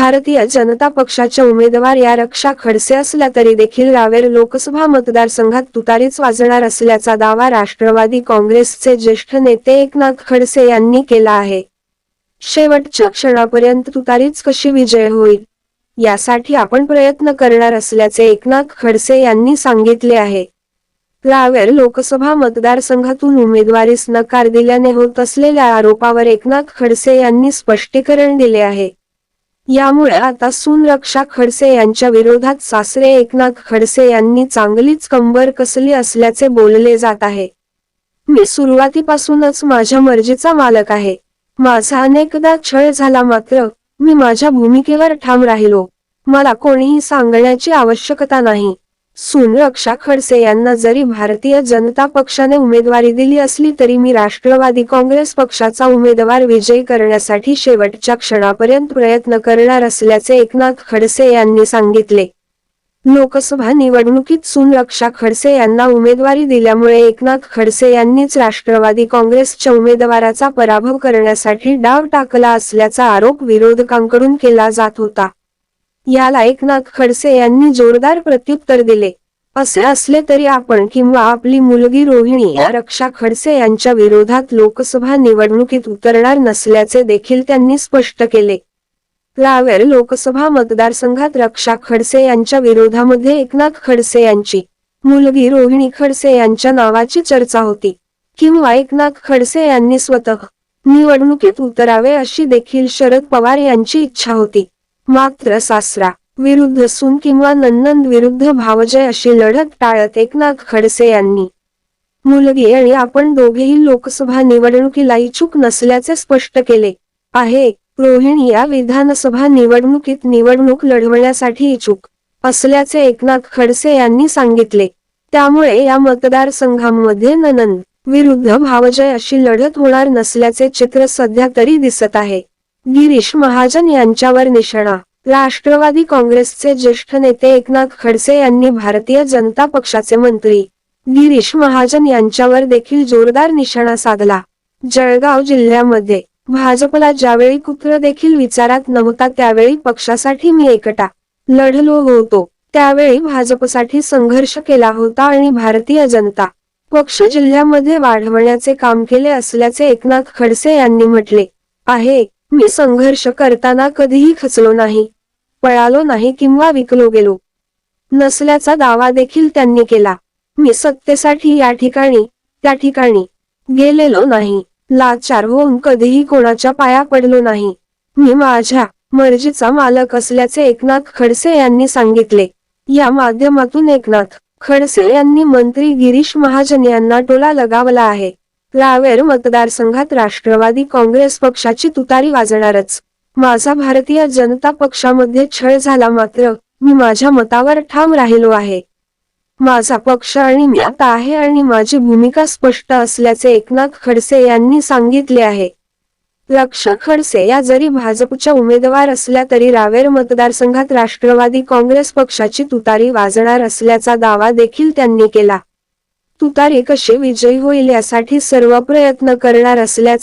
भारतीय जनता पक्षाच्या उमेदवार या रक्षा खडसे असल्या तरी देखील रावेर लोकसभा मतदारसंघात तुतारीच वाजणार असल्याचा दावा राष्ट्रवादी काँग्रेसचे ज्येष्ठ नेते एकनाथ खडसे यांनी केला आहे. शेवटच्या क्षणापर्यंत तुतारीच कशी विजय होईल यासाठी आपण प्रयत्न करणार असल्याचे एकनाथ खडसे यांनी सांगितले आहे. रावेर लोकसभा मतदारसंघातून उमेदवारीस नकार दिल्याने होत असलेल्या आरोपावर एकनाथ खडसे यांनी स्पष्टीकरण दिले आहे. यामुळे आता सून रक्षा खडसे यांच्या विरोधात सासरे एकनाथ खडसे यांनी चांगलीच कंबर कसली असल्याचे बोलले जात आहे. मी सुरुवातीपासूनच माझ्या मर्जीचा मालक आहे. माझा अनेकदा छळ झाला मात्र मी माझ्या भूमिकेवर ठाम राहिलो. मला कोणीही सांगण्याची आवश्यकता नाही. सून रक्षा खडसे यांना जरी भारतीय जनता पक्षाने उमेदवारी दिली असली तरी मी राष्ट्रवादी काँग्रेस पक्षाचा उमेदवार विजयी करण्यासाठी शेवटच्या क्षणापर्यंत प्रयत्न करणार असल्याचे एकनाथ खडसे यांनी सांगितले. लोकसभा निवडणुकीत सून रक्षा खडसे यांना उमेदवारी दिल्यामुळे एकनाथ खडसे यांनीच राष्ट्रवादी काँग्रेसच्या उमेदवाराचा पराभव करण्यासाठी डाव टाकला असल्याचा आरोप विरोधकांकडून केला जात होता. याला एकनाथ खडसे यांनी जोरदार प्रत्युत्तर दिले. असे असले तरी आपण किंवा आपली मुलगी रोहिणी या रक्षा खडसे यांच्या विरोधात लोकसभा निवडणुकीत उतरणार नसल्याचे देखील त्यांनी स्पष्ट केले. रावेर लोकसभा मतदारसंघात रक्षा खडसे यांच्या विरोधामध्ये एकनाथ खडसे यांची मुलगी रोहिणी खडसे यांच्या नावाची चर्चा होती. किंवा एकनाथ खडसे यांनी स्वतः निवडणुकीत उतरावे अशी देखील शरद पवार यांची इच्छा होती. मात्र सासरा विरुद्ध सून किंवा नणंद विरुद्ध भावजय अशी लढत टाळत एकनाथ खडसे यांनी मुलगी आणि आपण दोघेही लोकसभा निवडणुकीला इच्छुक नसल्याचे स्पष्ट केले आहे. रोहिणी या विधानसभा निवडणुकीत निवडणूक लढवण्यासाठी इच्छुक असल्याचे एकनाथ खडसे यांनी सांगितले. त्यामुळे या मतदारसंघामध्ये नणंद विरुद्ध भावजय अशी लढत होणार नसल्याचे चित्र सध्या तरी दिसत आहे. गिरीश महाजन यांच्यावर निशाणा. राष्ट्रवादी काँग्रेसचे ज्येष्ठ नेते एकनाथ खडसे यांनी भारतीय जनता पक्षाचे मंत्री गिरीश महाजन यांच्यावर देखील जोरदार निशाणा साधला. जळगाव जिल्ह्यामध्ये भाजपला ज्यावेळी कुत्र देखील विचारात नव्हता त्यावेळी पक्षासाठी मी एकटा लढलो होतो. त्यावेळी भाजपसाठी संघर्ष केला होता आणि भारतीय जनता पक्ष जिल्ह्यामध्ये वाढवण्याचे काम केले असल्याचे एकनाथ खडसे यांनी म्हटले आहे. मी संघर्ष करताना कधीही खचलो नाही, पळालो नाही किंवा विकलो गेलो नसल्याचा दावा देखील त्यांनी केला. मी सत्तेसाठी या ठिकाणी त्या ठिकाणी गेलेलो नाही. लाचार होऊन कधीही कोणाच्या पाया पडलो नाही. मी माझ्या मर्जीचा मालक असल्याचे एकनाथ खडसे यांनी सांगितले. या माध्यमातून एकनाथ खडसे यांनी मंत्री गिरीश महाजन यांना टोला लगावला आहे. रावेर मतदारसंघात राष्ट्रवादी काँग्रेस पक्षाची तुतारी वाजणारच. माझा भारतीय जनता पक्षामध्ये छळ झाला मात्र मी माझ्या मतावर ठाम राहिलो आहे. माझा पक्ष आणि मी आता आहे आणि माझी भूमिका स्पष्ट असल्याचे एकनाथ खडसे यांनी सांगितले आहे. रक्षा खडसे या जरी भाजपच्या उमेदवार असल्या तरी रावेर मतदारसंघात राष्ट्रवादी काँग्रेस पक्षाची तुतारी वाजणार असल्याचा दावा देखील त्यांनी केला. तुतारी कशी विजयी होईल यासाठी सर्व प्रयत्न करणार असल्याचे